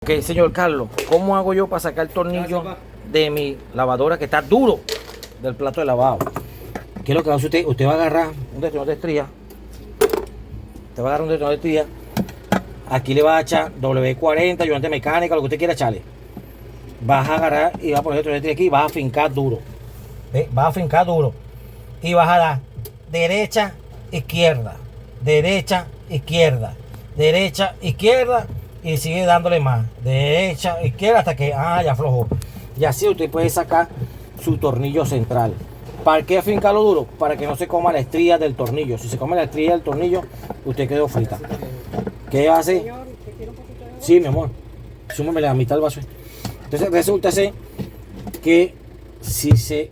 Ok, señor Carlos, ¿cómo hago yo para sacar el tornillo de mi lavadora que está duro del plato de lavado? ¿Qué es lo que hace usted? Usted va a agarrar un detonador de estría. Usted va a agarrar un detonador de estría. Aquí le va a echar W40, ayudante mecánica, lo que usted quiera echarle. Vas a agarrar y vas a poner el detonador de estría aquí y vas a fincar duro. ¿Ve? Vas a fincar duro. Y vas a dar derecha, izquierda, derecha, izquierda, derecha, izquierda. Y sigue dándole más, derecha, izquierda, hasta que ya aflojó. Y así usted puede sacar su tornillo central. ¿Para qué afincarlo duro? Para que no se coma la estría del tornillo. Si se come la estría del tornillo, usted quedó frita. ¿Qué hace? Sí, mi amor. Súmame la mitad del vaso. Entonces resulta ser que si se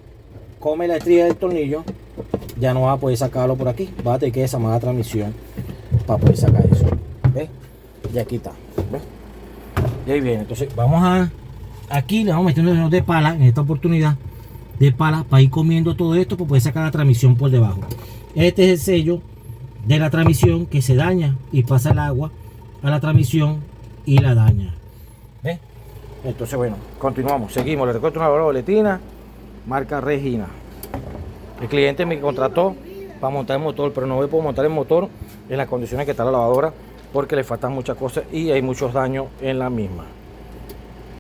come la estría del tornillo, ya no va a poder sacarlo por aquí. Va a tener que desarmar la transmisión para poder sacar eso. ¿Ves? Y aquí está. ¿Ves? Y ahí viene. Entonces vamos a... Aquí le vamos a meter un dedo de pala en esta oportunidad. De pala para ir comiendo todo esto para poder sacar la transmisión por debajo. Este es el sello de la transmisión que se daña y pasa el agua a la transmisión y la daña. ¿Ves? Entonces bueno, continuamos, seguimos. Le recuerdo una boletina marca Regina. El cliente me contrató para montar el motor, pero no puedo montar el motor en las condiciones que está la lavadora porque le faltan muchas cosas y hay muchos daños en la misma.